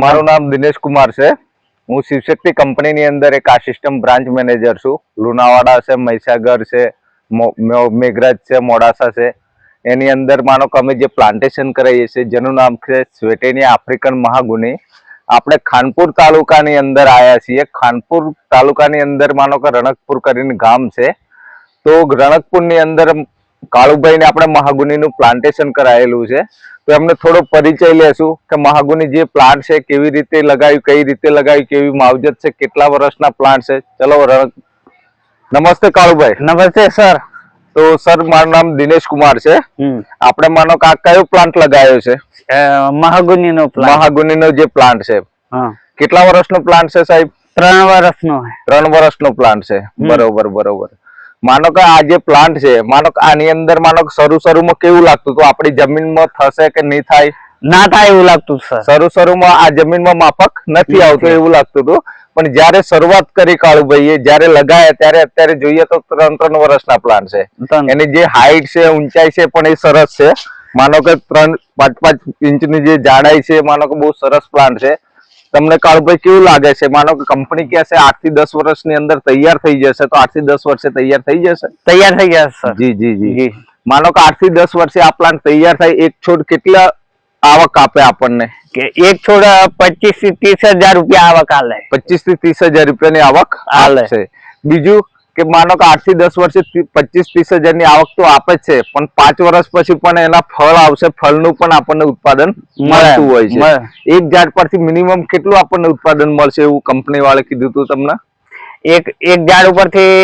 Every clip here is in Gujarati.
મારું નામ દિનેશ કુમાર છે। હું શિવશક્તિ કંપનીની અંદર એક આસિસ્ટન્ટ બ્રાન્ચ મેનેજર છું। લુણાવાડા છે, મહીસાગર છે, મેઘરજ છે, મોડાસા છે। એની અંદર માનો કે અમે જે પ્લાન્ટેશન કરાવીએ છીએ જેનું નામ છે સ્વેટેનિયા આફ્રિકન મહાગુની। આપણે ખાનપુર તાલુકાની અંદર આવ્યા છીએ। ખાનપુર તાલુકાની અંદર માનો કે રણકપુર કરીને ગામ છે। તો રણકપુરની અંદર કાળુભાઈને આપણે મહાગુનીનું પ્લાન્ટેશન કરાયેલું છે। તો એમને થોડો પરિચય લેશું કે મહાગુની જે પ્લાન્ટ છે કેવી રીતે લગાવ્યું, કઈ રીતે લગાવ્યું, કેવી માવજત છે, કેટલા વર્ષના પ્લાન્ટ છે। ચલો નમસ્તે કાળુભાઈ। નમસ્તે સર। તો સર મારું નામ દિનેશ કુમાર છે। આપણે માનો કે આ કયો પ્લાન્ટ લગાવ્યો છે? મહાગુનીનો પ્લાન્ટ। મહાગુનીનો જે પ્લાન્ટ છે કેટલા વર્ષનો પ્લાન્ટ છે સાહેબ? 3 વર્ષનો। 3 વર્ષનો પ્લાન્ટ છે, બરોબર બરોબર। માનો કે આ જે પ્લાન્ટ છે, માનો કે આની અંદર માનો કે શરૂમાં કેવું લાગતું હતું? આપણી જમીનમાં થશે કે નહીં થાય? ના થાય એવું લાગતું સર। શરૂમાં આ જમીનમાં માફક નથી આવતું એવું લાગતું હતું, પણ જયારે શરૂઆત કરી કાળુભાઈએ, જયારે લગાયા ત્યારે અત્યારે જોઈએ તો 3 વર્ષના પ્લાન્ટ છે। એની જે હાઈટ છે, ઊંચાઈ છે પણ એ સરસ છે। માનો કે 3-5 ઇંચની જે જાડાઈ છે, માનો કે બહુ સરસ પ્લાન્ટ છે। તમને કાળુભાઈ કેવું લાગે છે? માનો કે કંપની કહે છે 8 થી 10 વર્ષની અંદર તૈયાર થઈ જશે, તો 8 થી 10 વર્ષે તૈયાર થઈ જશે? તૈયાર થઈ જશે સર। જી જી જી। માનો કે 8 થી 10 વર્ષે આ પ્લાન્ટ તૈયાર થાય, એક છોડ કેટલા આવક આપે આપણને? કે એક છોડ 25 થી 30 હજાર રૂપિયા આવક આલે। 25 થી 30 હજાર રૂપિયાની આવક આલે છે। બીજું કે માનો કે 8 થી 10 વર્ષે 25-30 હજારની આવક તો આપે છે, પણ 5 વર્ષ પછી પણ એના ફળ આવશે, ફળનું પણ આપણને ઉત્પાદન મળતું હોય છે। એક ઝાડ પરથી મિનિમમ કેટલું આપણને ઉત્પાદન મળશે એવું કંપની વાળે કીધું હતું તમને? એક ઝાડ ઉપરથી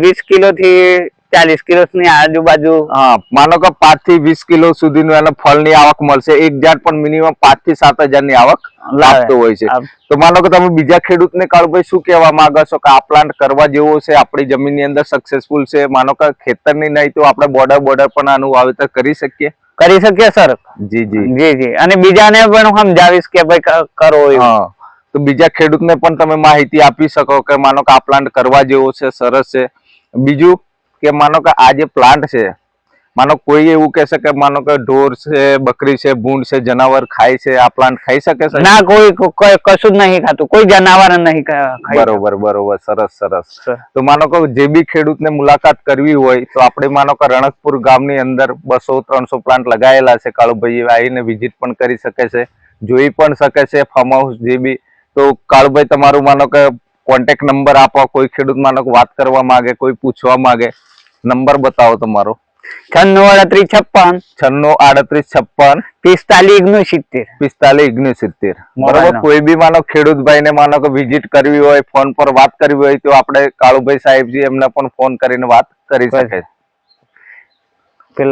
20 કિલો થી 40 કિલો ની આજુબાજુ। હા, માનો કે 5 થી 20 કિલો સુધીનું એને ફળની આવક મળશે। એક ઝાડ પણ મિનિમમ 5 થી 7 હજારની આવક લાવતો હોય છે। તો માનો કે તમે બીજા ખેડૂતને કાળુભાઈ શું કહેવા માંગો છો કે આ પ્લાન્ટ કરવા જેવો છે, આપણી જમીનની અંદર સક્સેસફુલ છે? માનો કે ખેતરની નહીં તો આપણે બોર્ડર પણ આનું વાવેતર કરી શકીએ? કરી શકીએ સર। જી જી જી જી। અને બીજાને પણ સમજાવીશ કે ભાઈ કરો। હા, તો બીજા ખેડૂતને પણ તમે માહિતી આપી શકો કે માનો કે આ પ્લાન્ટ કરવા જેવો છે, સરસ છે। બીજું કે માનો કે આ જે પ્લાન્ટ છે, માનો કોઈ એવું કહેશે કે માનો કે ઢોર છે, બકરી છે, ભૂંડ છે, જનાવર ખાય છે, આ પ્લાન્ટ ખાઈ શકે છે? ના, કોઈ કશું જ નહીં ખાતું, કોઈ જનાવર નહીં ખાય। બરોબર બરોબર, સરસ સરસ। તો માનો કે જે બી ખેડૂતને મુલાકાત કરવી હોય તો આપણે માનો કે રણકપુર ગામની અંદર 200-300 પ્લાન્ટ લગાયેલા છે। કાળુભાઈ આવીને વિઝિટ પણ કરી શકે છે, જોઈ પણ શકે છે ફાર્મ હાઉસ જે બી। તો કાળુભાઈ તમારું માનો કે કોન્ટેક્ટ નંબર આપો, કોઈ ખેડૂત માનો કે વાત કરવા માંગે, કોઈ પૂછવા માંગે, નંબર બતાવો તમારો। 963856 4569 બરોબર। કોઈ બી માનો ખેડૂત ભાઈને માનો કે વિઝિટ કરવી હોય, ફોન પર વાત કરવી હોય તો આપણે કાળુભાઈ સાહેબજી એમને પણ ફોન કરીને વાત કરી શકે છે।